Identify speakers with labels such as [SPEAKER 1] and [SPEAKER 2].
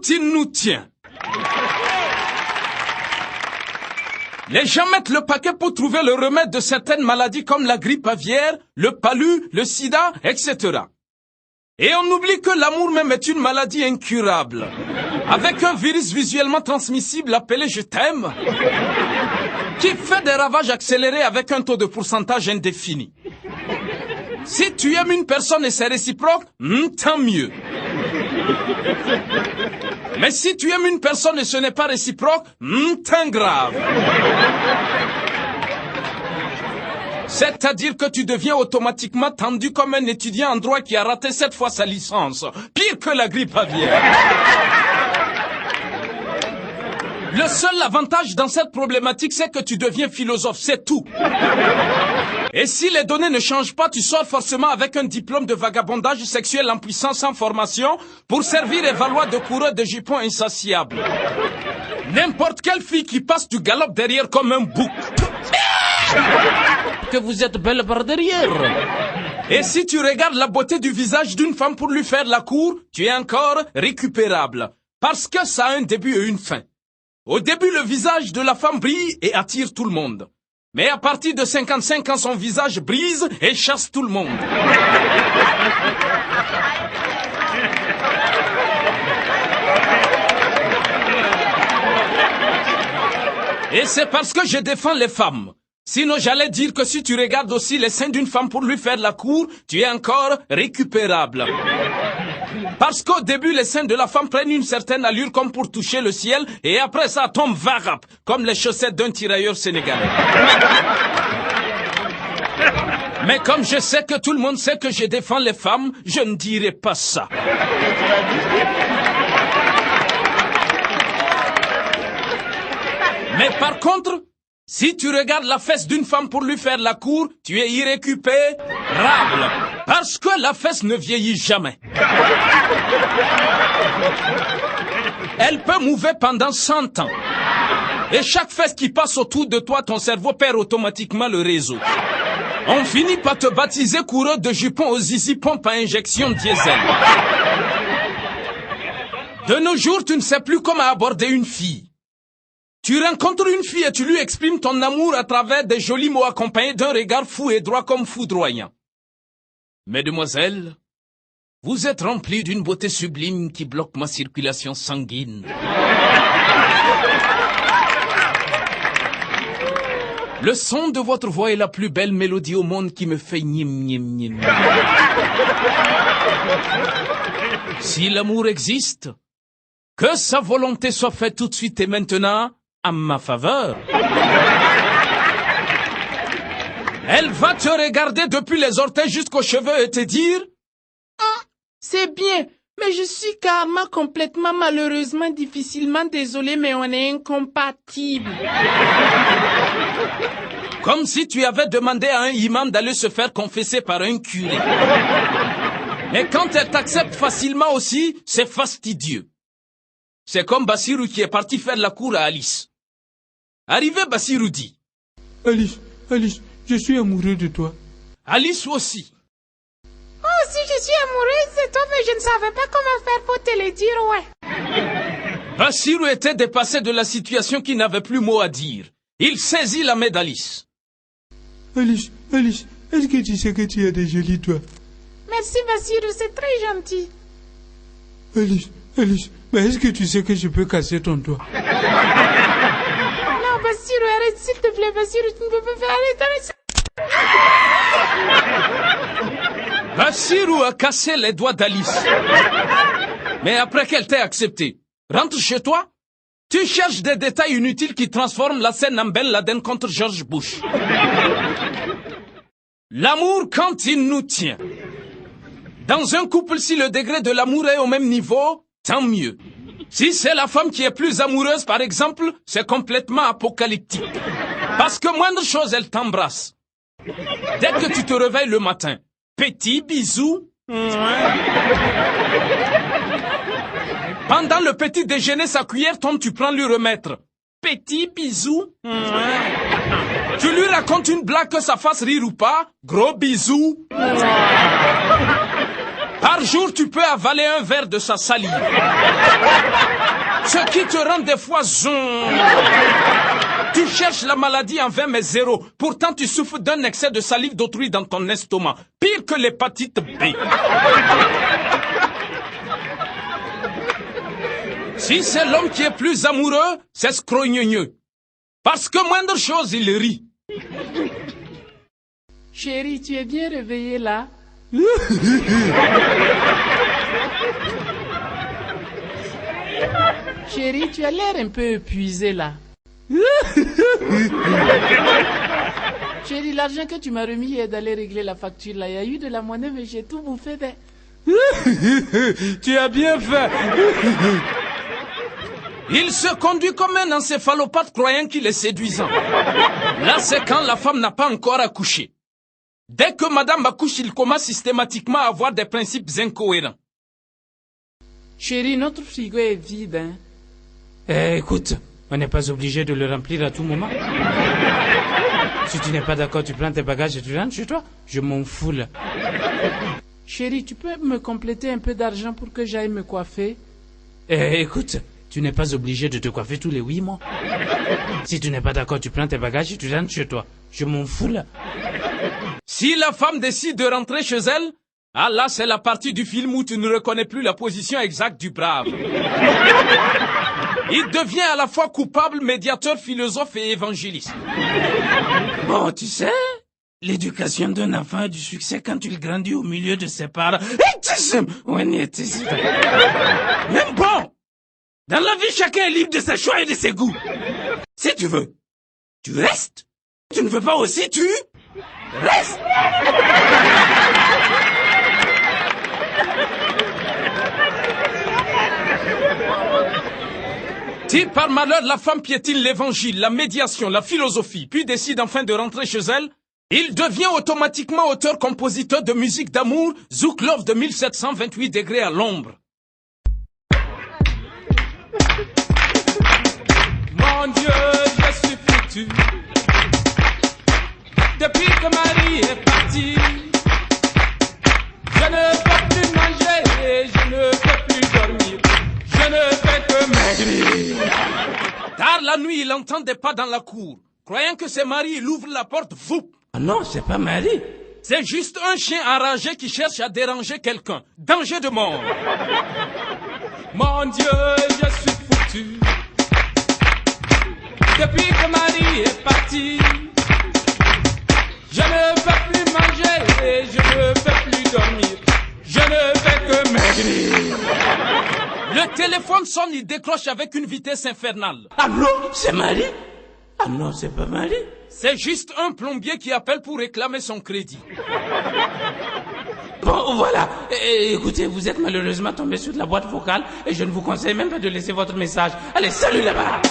[SPEAKER 1] quand il nous tient. Les gens mettent le paquet pour trouver le remède de certaines maladies comme la grippe aviaire, le palu, le sida, etc. Et on oublie que l'amour même est une maladie incurable, avec un virus visuellement transmissible appelé « je t'aime », qui fait des ravages accélérés avec un taux de pourcentage indéfini. Si tu aimes une personne et c'est réciproque, tant mieux. Mais si tu aimes une personne et ce n'est pas réciproque, tant grave. C'est-à-dire que tu deviens automatiquement tendu comme un étudiant en droit qui a raté 7 fois sa licence. Pire que la grippe aviaire. Le seul avantage dans cette problématique, c'est que tu deviens philosophe, c'est tout. Et si les données ne changent pas, tu sors forcément avec un diplôme de vagabondage sexuel en puissance sans formation pour servir et valoir de coureur de jupons insatiables. N'importe quelle fille qui passe, tu galopes derrière comme un bouc. Que vous êtes belle par derrière. Et si tu regardes la beauté du visage d'une femme pour lui faire la cour, tu es encore récupérable. Parce que ça a un début et une fin. Au début, le visage de la femme brille et attire tout le monde. Mais à partir de 55 ans, son visage brise et chasse tout le monde. Et c'est parce que je défends les femmes. Sinon, j'allais dire que si tu regardes aussi les seins d'une femme pour lui faire la cour, tu es encore récupérable. Parce qu'au début, les seins de la femme prennent une certaine allure comme pour toucher le ciel, et après ça tombe varap, comme les chaussettes d'un tirailleur sénégalais. Mais comme je sais que tout le monde sait que je défends les femmes, je ne dirai pas ça. Mais par contre, si tu regardes la fesse d'une femme pour lui faire la cour, tu es irrécupérable. Parce que la fesse ne vieillit jamais. Elle peut mouver pendant 100 ans. Et chaque fesse qui passe autour de toi, ton cerveau perd automatiquement le réseau. On finit par te baptiser coureur de jupons aux zizi pompe à injection diesel. De nos jours, tu ne sais plus comment aborder une fille. Tu rencontres une fille et tu lui exprimes ton amour à travers des jolis mots accompagnés d'un regard fou et droit comme foudroyant. Mesdemoiselles, vous êtes remplies d'une beauté sublime qui bloque ma circulation sanguine. Le son de votre voix est la plus belle mélodie au monde qui me fait gnim gnim gnim. Si l'amour existe, que sa volonté soit faite tout de suite et maintenant à ma faveur. Elle va te regarder depuis les orteils jusqu'aux cheveux et te dire « Ah, c'est bien, mais je suis carrément complètement malheureusement difficilement désolée, mais on est incompatibles. » Comme si tu avais demandé à un imam d'aller se faire confesser par un curé. Mais quand elle t'accepte facilement aussi, c'est fastidieux. C'est comme Bassirou qui est parti faire la cour à Alice. Arrivé, Bassirou dit «
[SPEAKER 2] Alice, je suis amoureux de toi. »
[SPEAKER 1] Alice aussi.
[SPEAKER 3] « Moi aussi je suis amoureuse de toi, mais je ne savais pas comment faire pour te le dire, ouais. »
[SPEAKER 1] Bassirou était dépassé de la situation qui n'avait plus mot à dire. Il saisit la main d'Alice.
[SPEAKER 2] « Alice, est-ce que tu sais que tu as des jolis doigts? »
[SPEAKER 3] « Merci Bassirou, c'est très gentil. »
[SPEAKER 2] Alice, mais est-ce que tu sais que je peux casser ton doigt?
[SPEAKER 3] Non, Bassirou, arrête, s'il te plaît, Bassirou, tu ne peux pas faire, arrête.
[SPEAKER 1] Bassirou a cassé les doigts d'Alice. Mais après qu'elle t'ait accepté, rentre chez toi, tu cherches des détails inutiles qui transforment la scène en Ben Laden contre George Bush. L'amour quand il nous tient. Dans un couple, si le degré de l'amour est au même niveau, tant mieux. Si c'est la femme qui est plus amoureuse, par exemple, c'est complètement apocalyptique. Parce que moindre chose, elle t'embrasse. Dès que tu te réveilles le matin, petit bisou. Pendant le petit déjeuner, sa cuillère tombe, tu prends lui remettre. Petit bisou. Tu lui racontes une blague que ça fasse rire ou pas. Gros bisou. Par jour, tu peux avaler un verre de sa salive. Ce qui te rend des fois zon. Tu cherches la maladie en vain mais zéro. Pourtant, tu souffres d'un excès de salive d'autrui dans ton estomac. Pire que l'hépatite B. Si c'est l'homme qui est plus amoureux, c'est scrogneux. Parce que moindre chose, il rit.
[SPEAKER 3] Chérie, tu es bien réveillée là? Chérie, tu as l'air un peu épuisée là. Chérie, l'argent que tu m'as remis est d'aller régler la facture là. Il y a eu de la monnaie, mais j'ai tout bouffé.
[SPEAKER 2] Tu as bien fait.
[SPEAKER 1] Il se conduit comme un encéphalopathe croyant qu'il est séduisant. Là, c'est quand la femme n'a pas encore accouché. Dès que madame accouche, il commence systématiquement à avoir des principes incohérents.
[SPEAKER 3] Chérie, notre frigo est vide, hein.
[SPEAKER 4] Écoute, on n'est pas obligé de le remplir à tout moment. Si tu n'es pas d'accord, tu prends tes bagages et tu rentres chez toi. Je m'en fous là.
[SPEAKER 3] Chérie, tu peux me compléter un peu d'argent pour que j'aille me coiffer?
[SPEAKER 4] Écoute, tu n'es pas obligé de te coiffer tous les 8 mois. Si tu n'es pas d'accord, tu prends tes bagages et tu rentres chez toi. Je m'en fous là.
[SPEAKER 1] Si la femme décide de rentrer chez elle, ah là, c'est la partie du film où tu ne reconnais plus la position exacte du brave. Il devient à la fois coupable, médiateur, philosophe et évangéliste.
[SPEAKER 4] Bon, tu sais, l'éducation d'un enfant a du succès quand il grandit au milieu de ses parents.
[SPEAKER 1] Même bon, dans la vie, chacun est libre de ses choix et de ses goûts. Si tu veux, tu restes. Tu ne veux pas aussi, tu restes. Si par malheur la femme piétine l'évangile, la médiation, la philosophie, puis décide enfin de rentrer chez elle, il devient automatiquement auteur-compositeur de musique d'amour, Zouk Love de 1728 degrés à l'ombre. Mon Dieu, je suis foutu. Depuis que Marie est partie, je ne peux plus manger, je ne peux plus dormir, je ne fais que maigrir. Tard la nuit, il entend des pas dans la cour. Croyant que c'est Marie, il ouvre la porte, fou.
[SPEAKER 4] Ah non, c'est pas Marie.
[SPEAKER 1] C'est juste un chien enragé qui cherche à déranger quelqu'un. Danger de mort. Mon Dieu, je suis foutu. Depuis que Marie est partie, je ne peux plus manger et je ne peux plus dormir. Je ne fais que maigrir. Le téléphone sonne, il décroche avec une vitesse infernale.
[SPEAKER 4] Ah non, c'est Marie. Ah non, c'est pas Marie.
[SPEAKER 1] C'est juste un plombier qui appelle pour réclamer son crédit.
[SPEAKER 4] Bon, voilà. Écoutez, vous êtes malheureusement tombé sur de la boîte vocale et je ne vous conseille même pas de laisser votre message. Allez, salut là-bas.